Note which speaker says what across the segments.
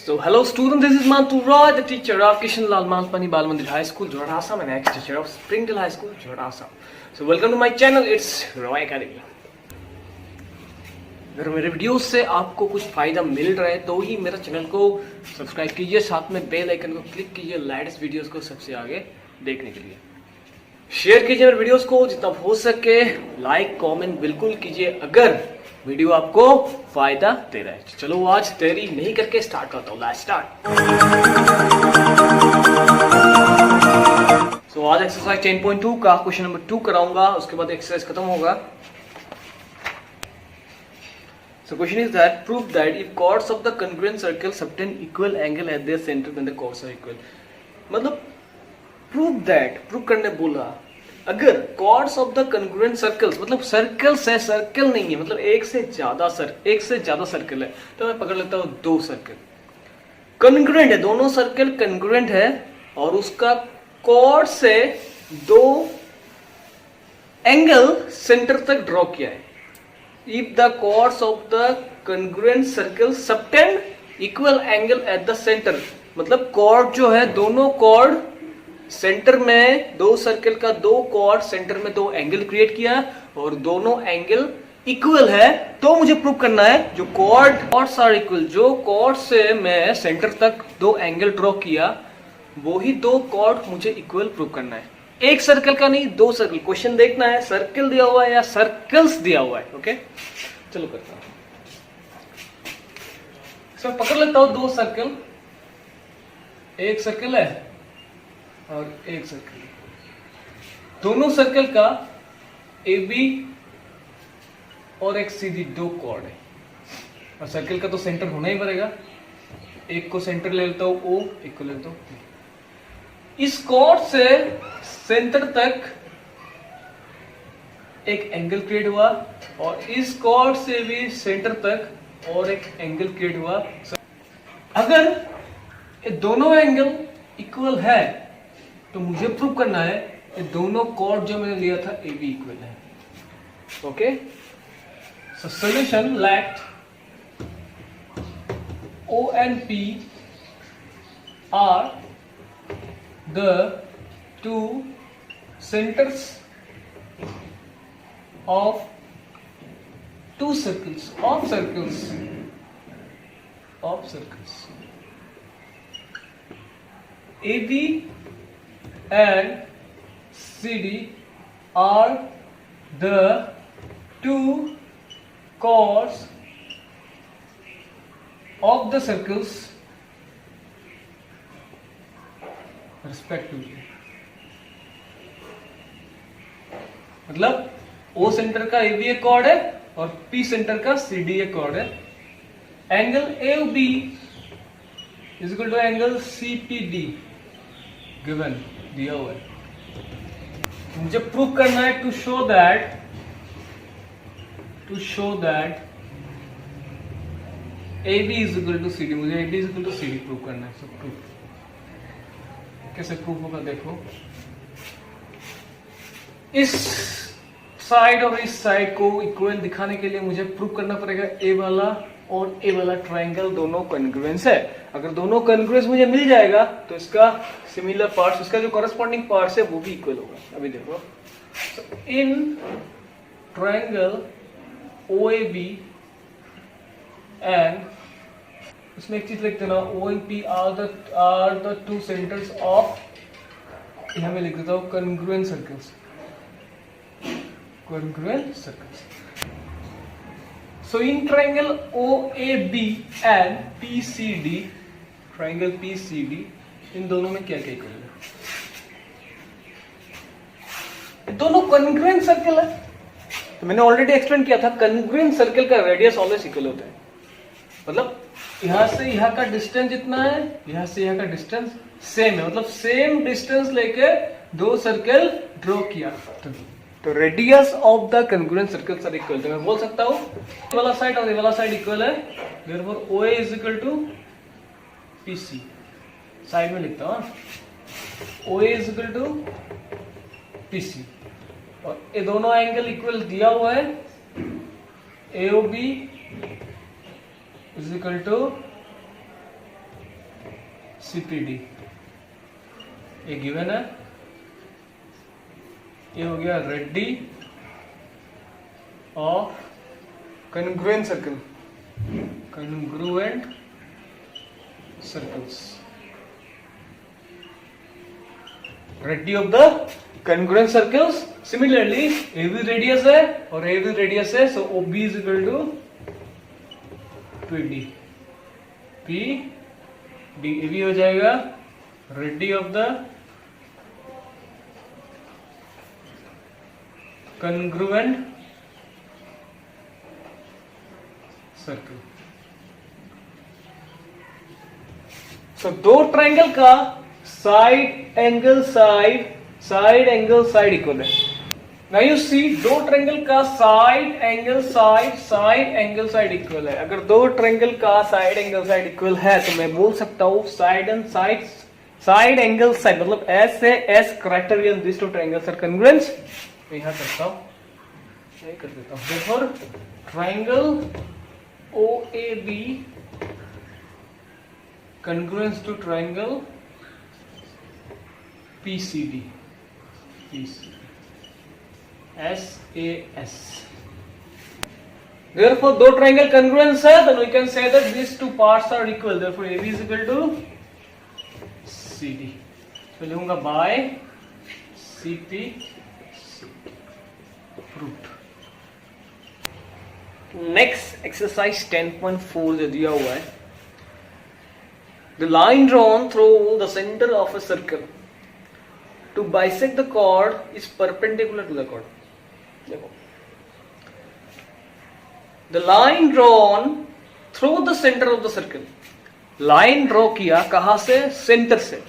Speaker 1: So hello students, this is Mantu Roy, the teacher of Kishan Lal Manpani Bal Mandir High School, Jorhat Assam, and ex-teacher of Springdale High School, Jorhat Assam. So welcome to my channel, it's Roy Academy. अगर मेरे videos से आपको कुछ फायदा मिल रहा है तो ही मेरा चैनल को सब्सक्राइब कीजिए, साथ में बेल आइकन को क्लिक कीजिए लेटेस्ट वीडियोस को सबसे आगे देखने के लिए। शेयर कीजिए मेरे वीडियोस को जितना हो सके, लाइक कमेंट बिल्कुल कीजिए अगर वीडियो आपको फायदा दे रहा है। चलो आज देरी नहीं करके स्टार्ट करता हूँ। Let's start. सो आज एक्सरसाइज 10.2 का क्वेश्चन नंबर 2 कराऊंगा, उसके बाद एक्सरसाइज खत्म होगा। So question is that prove that if chords of the congruent circle subtend equal angle at their center then the chords are equal। मतलब prove that, prove करने बोला अगर chords of the congruent circles, मतलब circles है, circle नहीं है, मतलब एक से ज्यादा सर्कल है, तो मैं पकड़ लेता हूँ दो सर्कल congruent है, दोनों सर्कल congruent है और उसका chord से दो एंगल सेंटर तक ड्रॉ किया है। If the chords of the congruent circle subtend equal angle at the center, मतलब chord जो है दोनों chord सेंटर में, दो सर्कल का दो chord सेंटर में दो एंगल क्रिएट किया और दोनों एंगल इक्वल है, तो मुझे प्रूव करना है जो chords are equal, जो chord से मैं सेंटर तक दो एंगल ड्रॉ किया वो ही दो chord मुझे इक्वल प्रूव करना है। एक सर्कल का नहीं, दो सर्कल। क्वेश्चन देखना है सर्कल दिया हुआ है या सर्कल्स दिया हुआ है। ओके चलो करता हूं। सर पकड़ लेता हूं दो सर्कल, एक सर्कल है और एक सर्कल, दोनों सर्कल का ए बी और एक सीधी दो कॉर्ड है और सर्कल का तो सेंटर होना ही पड़ेगा। एक को सेंटर ले लेता हूं ओ, एक को ले लेता हूं पी। इस कॉर्ड से सेंटर तक एक एंगल क्रिएट हुआ और इस कॉर्ड से भी सेंटर तक और एक एंगल क्रिएट हुआ। अगर ये दोनों एंगल इक्वल है तो मुझे प्रूव करना है ये दोनों कॉर्ड जो मैंने लिया था ए बी इक्वल है। Okay so solution let O and P are the two centers of two circles AB and CD are the two chords of the circles respectively। मतलब O सेंटर का A B एक chord है और P centre का C D एक chord है। Angle A B is equal to angle C P D given, दिया हुआ है। मुझे प्रूव करना है to show that A B is equal to C D, मुझे A B is equal to C D prove करना है। सो प्रूव कैसे प्रूव होगा देखो, इस साइड और इस साइड को इक्वल दिखाने के लिए मुझे प्रूव करना पड़ेगा ए वाला और ए वाला ट्रायंगल दोनों कॉन्ग्रुएंस है। अगर दोनों कॉन्ग्रुएंस मुझे मिल जाएगा तो इसका सिमिलर पार्ट्स, इसका जो कॉरेस्पॉन्डिंग पार्ट्स है वो भी इक्वल होगा। अभी देखो in triangle O A B and इसमें एक चीज लिख देना, O and P are the two centres of, यहां मैं लिख देता हूं congruent circles. So in triangle OAB and PCD, triangle PCD, इन दोनों में क्या क्या इक्वल है? दोनों कॉन्ग्रुएंट सर्कल है। तो मैंने ऑलरेडी एक्सप्लेन किया था कॉन्ग्रुएंट सर्कल का रेडियस ऑलवेज इक्वल होता है। मतलब यहां से यहां का डिस्टेंस जितना है, यहां से यहां का डिस्टेंस सेम है, मतलब सेम डिस्टेंस लेके दो सर्कल ड्रॉ किया तो radius of the congruent circles are equal. तो मैं बोल सकता हूं ये वाला साइड और ये वाला साइड इक्वल है, therefore OA is equal to PC। Side में लिखता हूं OA is equal to PC और ये दोनों एंगल इक्वल दिया हुआ है, AOB is equal to CPD, ये गिवन है। ये हो गया radii of congruent circle, congruent circles, radii of the congruent circles। Similarly AB radius है और AB रेडियस है, so OB is equal to PD, PD AB हो जाएगा radii of the congruent circle. सो दो ट्रायंगल का साइड एंगल साइड इक्वल है। Now you see, दो ट्रायंगल का साइड एंगल साइड इक्वल है। अगर दो ट्रायंगल का साइड एंगल साइड इक्वल है तो मैं बोल सकता हूं साइड एंगल साइड, मतलब एस से S criterion this two triangles are congruent. मैं यहां करता हूं, यही कर देता हूं। Therefore triangle OAB congruent to triangle PCD, SAS। Therefore, दो ट्रायंगल congruent है, then we can say that these two parts are equal. Therefore, AB is equal to CD। तो लिखूंगा by CP proved। Next exercise 10.4 जो दिया हुआ है, the line drawn through the centre of a circle to bisect the chord is perpendicular to the chord. देखो, the line drawn through the centre of the circle, line draw किया कहां से? Centre से।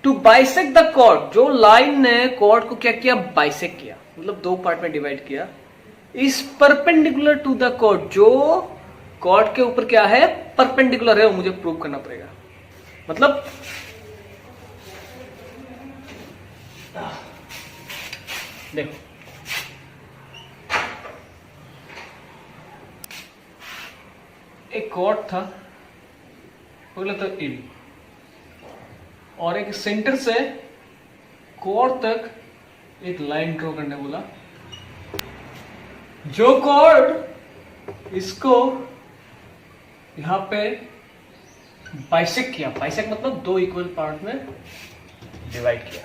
Speaker 1: To bisect the chord, जो line ने chord को क्या किया? बाइसेक्ट किया, मतलब दो पार्ट में डिवाइड किया। इस परपेंडिकुलर टू द कॉर्ड, जो कॉर्ड के ऊपर क्या है? परपेंडिकुलर है, वो मुझे प्रूव करना पड़ेगा। मतलब देखो, एक कॉर्ड था, बोला तो AB, और एक सेंटर से कॉर्ड तक एक लाइन ड्रॉ करने बोला। जो कॉर्ड इसको यहां पे बाइसेक्ट किया, बाइसेक्ट मतलब दो इक्वल पार्ट में डिवाइड किया।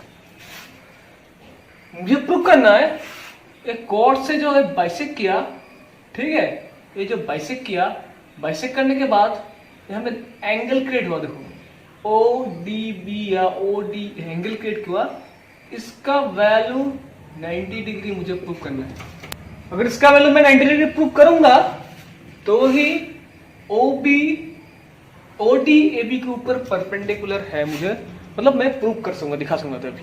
Speaker 1: मुझे प्रूव करना है एक कॉर्ड से जो है बाइसेक्ट किया, ठीक है, ये जो बाइसेक्ट किया, बाइसेक्ट करने के बाद यहां में एंगल क्रिएट हुआ। देखो ODB या OD एंगल क्रिएट हुआ, इसका वैल्यू 90 डिग्री मुझे प्रूव करना है। अगर इसका वैल्यू मैं 90 डिग्री प्रूव करूंगा तो ही OD AB के ऊपर परपेंडिकुलर है, मुझे मतलब मैं प्रूव कर सकूंगा, दिखा सकूंगा। तो अभी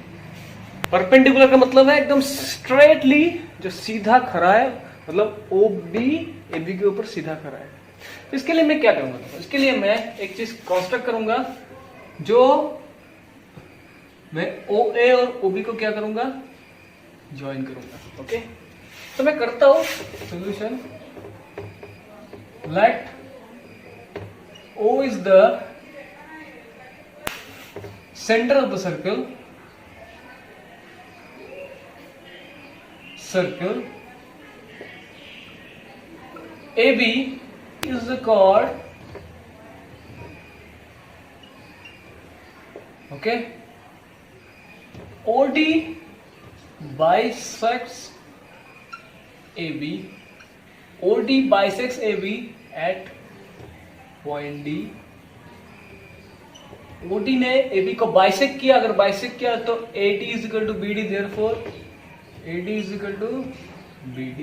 Speaker 1: परपेंडिकुलर का मतलब है एकदम स्ट्रेटली जो सीधा खड़ा है, मतलब OB AB के ऊपर सीधा खड़ा है। तो इसके लिए मैं क्या करूंगा? इसके लिए मैं एक चीज कंस्ट्रक्ट करूंगा, जो मैं OA और OB को क्या करूंगा? ज्वाइन करूंगा। ओके, तो मैं करता हूं solution. Let O is the center of the circle, AB is the chord, okay, OD bisects AB, OD bisects AB at point D, OD ने AB को बाइसेक्ट किया, अगर बाइसेक्ट किया तो AD is equal to BD, therefore AD is equal to BD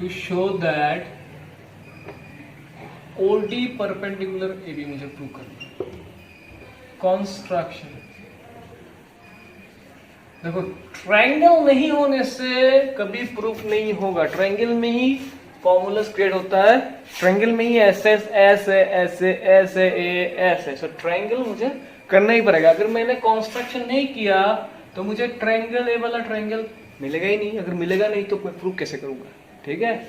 Speaker 1: to show that OD perpendicular AB मुझे prove करना है। Construction देखो, ट्रायंगल नहीं होने से कभी प्रूफ नहीं होगा। ट्रायंगल में ही फॉर्मूलास क्रिएट होता है, ट्रायंगल में ही ऐसे ऐसे ऐसे ऐसे ऐसे, सो ट्रायंगल मुझे करना ही पड़ेगा। अगर मैंने कंस्ट्रक्शन नहीं किया तो मुझे ट्रायंगल, ए वाला ट्रायंगल मिलेगा ही नहीं। अगर मिलेगा नहीं तो मैं प्रूफ कैसे करूंगा? ठीक है,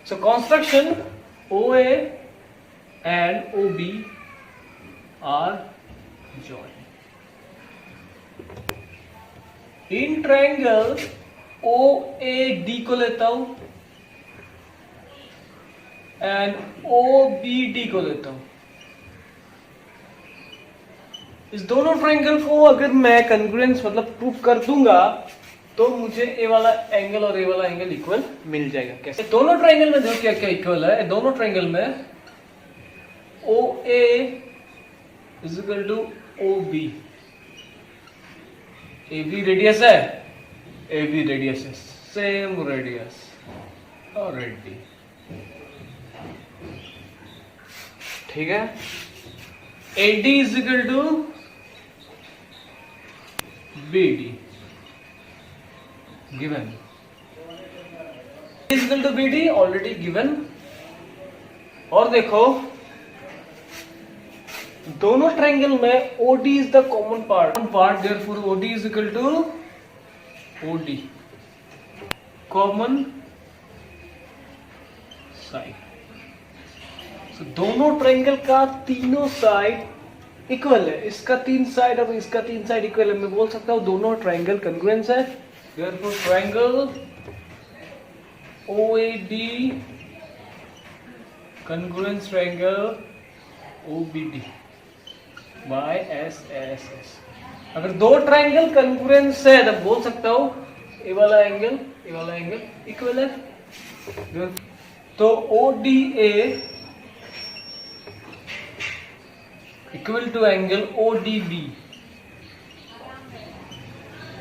Speaker 1: so construction OA and OB are joined. In triangle OAD को लेता हूं एंड OBD को लेता हूं। इस दोनों ट्रायंगल को अगर मैं कंग्रुएंस मतलब प्रूव कर दूंगा तो मुझे ए वाला एंगल और ए वाला एंगल इक्वल मिल जाएगा। कैसे? दोनों ट्रायंगल में जो क्या क्या इक्वल है, दोनों ट्रायंगल में OA is equal to OB। AB radius है, AB रेडियस है, सेम रेडियस और रेडी, ठीक है। AD is equal to BD given, is equal to BD already given. और देखो दोनों ट्रायंगल में OD is the common part, therefore OD is equal to OD common side. So दोनों triangle का तीनों साइड इक्वल है, इसका 3 साइड और इसका 3 साइड इक्वल है। मैं बोल सकता हूं दोनों ट्रायंगल कंग्रुएंस है, therefore triangle OAD congruence triangle OBD by SSS। अगर दो ट्रायंगल कंग्रुएंस है तब बोल सकता हूं ए वाला एंगल इक्वल है। तो ODA equal to angle ODB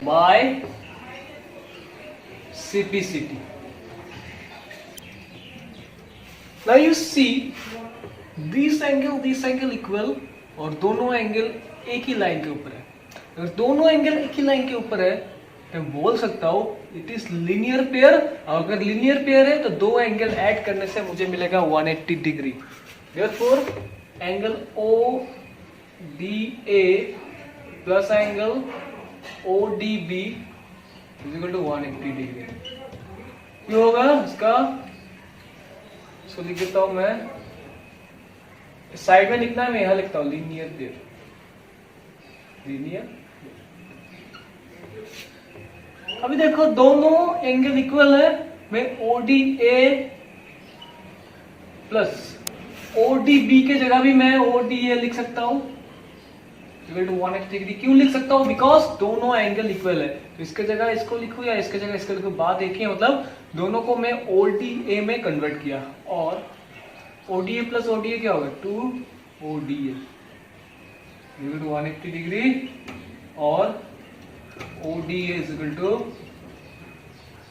Speaker 1: by CPCT। Now you see this angle equal और दोनों एंगल एक ही लाइन के ऊपर है। अगर दोनों एंगल एक ही लाइन के ऊपर है तो बोल सकता हूं इट इज लीनियर पेयर। और अगर लीनियर पेयर है तो दो एंगल ऐड करने से मुझे मिलेगा 180 degree. Therefore angle ODA plus angle ODB is equal to 180 degree. क्यों होगा इसका? इसको लिख देता हूं मैं, साइड में लिखना है, मैं यहां लिखता हूं लीनियर पेयर, लीनियर। अभी देखो दोनों एंगल इक्वल है, मैं ODA प्लस ODB के जगह भी मैं ODA लिख सकता हूं इक्वल टू 180 डिग्री। क्यों लिख सकता हूं? बिकॉज दोनों एंगल इक्वल है। तो इसके जगह इसको लिखूं या इसके जगह इसको लिखूं, बात एक ही है। मतलब दोनों को मैं ODA में कन्वर्ट किया और ODA प्लस ODA क्या होगा? 2ODA इक्वल टू 180 डिग्री और ODA is equal to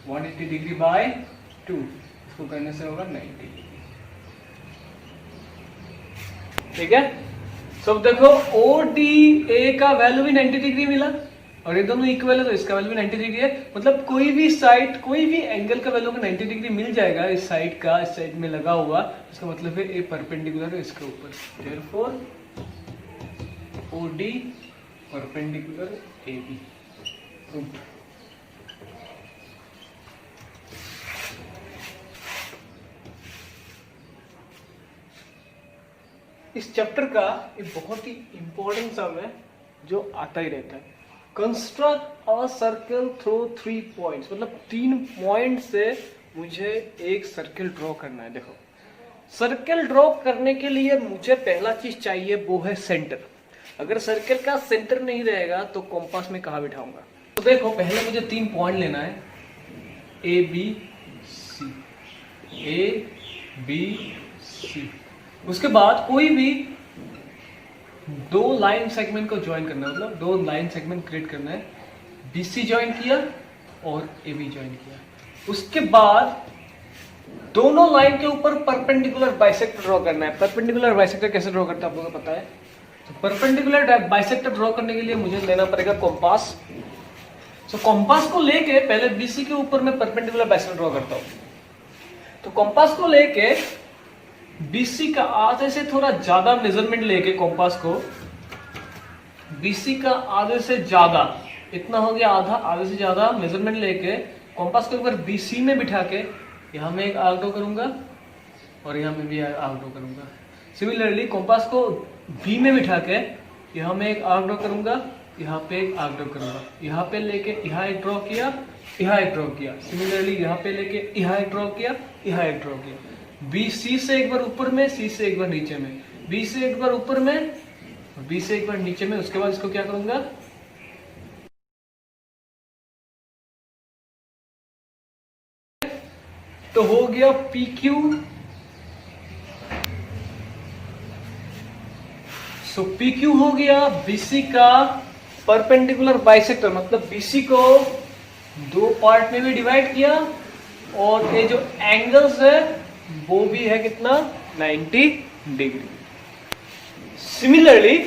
Speaker 1: 180 degree by 2। इसको करने से होगा 90। ठीक है। सब देखो ODA का वैल्यू भी 90 डिग्री मिला और ये दोनों इक्वल है तो इसका वैल्यू भी 90 डिग्री है। मतलब कोई भी साइड, कोई भी एंगल का वैल्यू 90 डिग्री मिल जाएगा इस साइड का, इस साइड में लगा हुआ। इसका मतलब है ए परपेंडिकुलर है इसके ऊपर। Therefore OD perpendicular AB। इस चैप्टर का एक बहुत ही इंपॉर्टेंट सम है जो आता ही रहता है। Construct a circle through 3 points. मतलब 3 पॉइंट से मुझे एक सर्कल ड्रॉ करना है। देखो सर्कल ड्रॉ करने के लिए मुझे पहला चीज चाहिए वो है सेंटर। अगर सर्कल का सेंटर नहीं रहेगा तो कॉम्पास में कहाँ बिठाऊंगा? तो देखो पहले मुझे 3 पॉइंट लेना है, ABC, ABC। उसके बाद कोई भी 2 लाइन सेगमेंट को ज्वाइन करना है, मतलब 2 लाइन सेगमेंट क्रिएट करना है। BC ज्वाइन किया और AB ज्वाइन किया। उसके बाद दोनों लाइन के ऊपर परपेंडिकुलर बाइसेक्टर ड्रॉ करना है। परपेंडिकुलर बाइसेक्टर कैसे ड्रॉ करते हैं आप लोगों को पता है? तो परपेंडिकुलर बाइसेक्टर ड्रॉ करने के लिए मुझे लेना पड़ेगा कॉम्पास। तो कॉम्पास को लेके पहले BC के ऊपर मैं परपेंडिकुलर बाइसेक्टर ड्रॉ करता हूं। तो कॉम्पास को लेके BC का आधे से थोड़ा ज्यादा मेजरमेंट लेके, कॉम्पास को BC का आधे से ज्यादा, इतना हो गया आधा, आधे से ज्यादा मेजरमेंट लेके कॉम्पास के ऊपर BC में बिठा के यहां मैं एक आर्क ड्रॉ करूंगा और यहाँ में भी आर्क ड्रॉ करूंगा। सिमिलरली कंपास को बी में बिठा के यहाँ में एक आर्क ड्रॉ करूंगा, यहाँ पे एक आर्क ड्रॉ करूंगा, यहाँ पे लेके यहाँ एक ड्रॉ किया, यहाँ एक ड्रॉ किया। सिमिलरली यहाँ पे लेके यहाँ एक ड्रॉ किया, यहाँ एक ड्रॉ किया। बी सी से एक बार ऊपर में, सी से एक बार नीचे में, बी से एक बार ऊपर में, बी से एक बार नीचे में। उसके बाद इसको क्या करूंगा, तो हो गया पी क्यू। सो पी क्यू हो गया बीसी का परपेंडिकुलर बाइसेक्टर, मतलब बीसी को दो पार्ट में भी डिवाइड किया और ये जो एंगल्स है वो भी है कितना, 90 डिग्री। सिमिलरली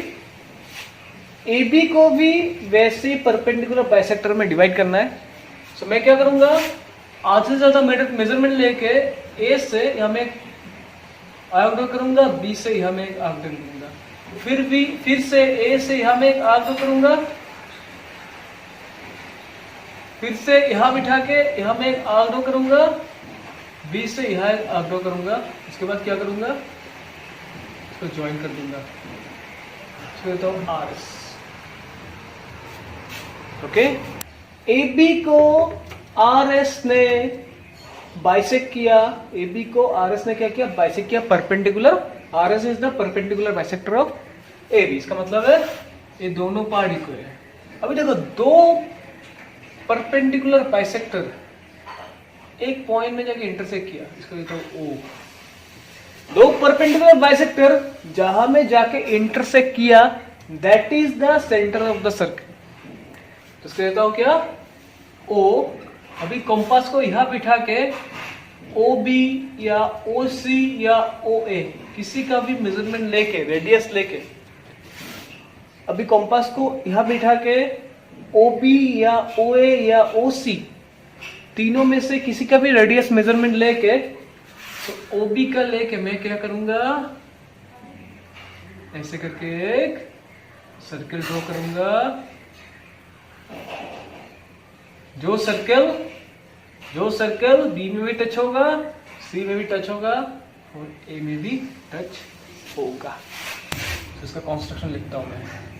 Speaker 1: ए बी को भी वैसे ही परपेंडिकुलर बाइसेक्टर में डिवाइड करना है। सो मैं क्या करूंगा, आधे से ज्यादा मेजरमेंट लेके ए से यहाँ में आर्क ड्रॉ करूंगा, बी से यहाँ में एक आर्क ड्रॉ करूंगा, फिर से ए से यहाँ में एक आर्क ड्रॉ करूंगा, फिर से यहाँ बिठा के यहाँ में एक आर्क ड्रॉ करूंगा, बी से यहाँ एक आर्क ड्रॉ करूंगा। इसके बाद क्या करूंगा, इसको ज्वाइन कर दूंगा, तो R S. Okay, A B को आर एस ने बाइसेक्ट किया, ए बी को आर एस ने क्या किया, बाइसेक्ट किया perpendicular. R S is the perpendicular bisector of A B. इसका मतलब है ये दोनों पार्ट इक्वल है। अभी देखो, दो परपेंडिकुलर बाइसेक्टर एक पॉइंट में जाके इंटरसेक्ट किया, इसको कहते हैं ओ। दो परपेंडिकुलर बाइसेक्टर जहां में जाके इंटरसेक्ट किया, that is the centre of the circle. तो इसको कहता हूं क्या, ओ। अभी कंपास को यहां बिठा के ओ बी या ओ सी या ओ ए किसी का भी मेजरमेंट लेके, रेडियस लेके, अभी कंपास को यहां बिठा के ओ बी या ओ ए या ओ सी तीनों में से किसी का भी रेडियस मेजरमेंट लेके, तो ओ बी का लेके मैं क्या करूंगा, ऐसे करके एक सर्कल ड्रॉ करूंगा। जो सर्कल बी में भी टच होगा, सी में भी टच होगा और ए में भी टच होगा। तो इसका कंस्ट्रक्शन लिखता हूं मैं।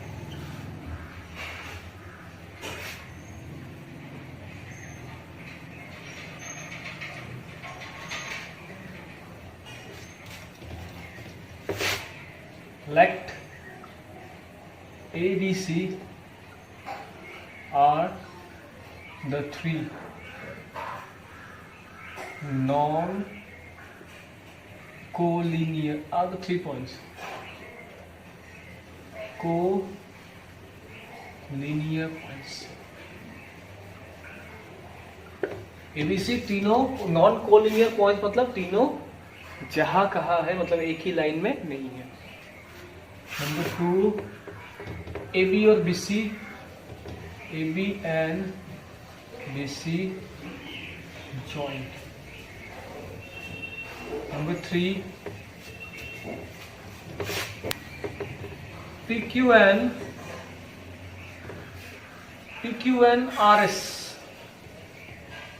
Speaker 1: Let A, B, C are the three non-collinear, are the 3 points collinear points। ABC तीनों नॉन कोलिनियर पॉइंट, मतलब तीनों जहां कहा है, मतलब एक ही लाइन में नहीं है। नंबर 2, ए बी और B C, A B and B C joint. Number 3, P Q and R S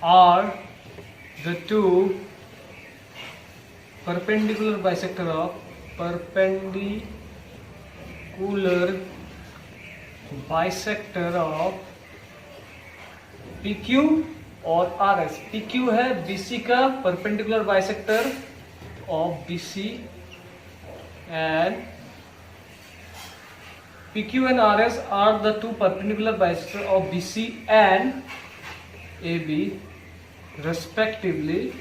Speaker 1: are the two perpendicular bisector of PQ और RS। PQ है BC का perpendicular bisector of BC and PQ and RS are the two perpendicular bisector of BC and AB respectively।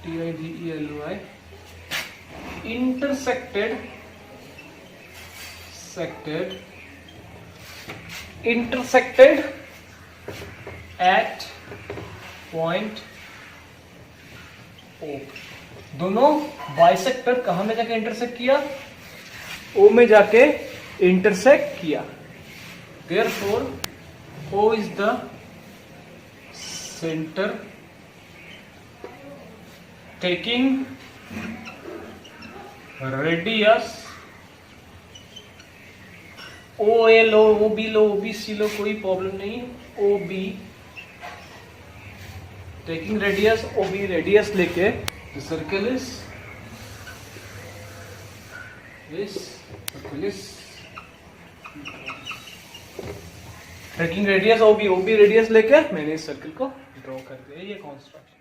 Speaker 1: TIDELY intersected at point O। दोनों bisector कहां में जाके intersect किया, O में जाके इंटरसेक्ट किया। Therefore, O is the center taking radius OA low, OB low, OBC लो, कोई problem नहीं। OB taking radius OB radius लेके the circle is taking radius OB radius लेके मैंने इस सर्कल को ड्रॉ कर दिया, ये कॉन्स्ट्रक्शन।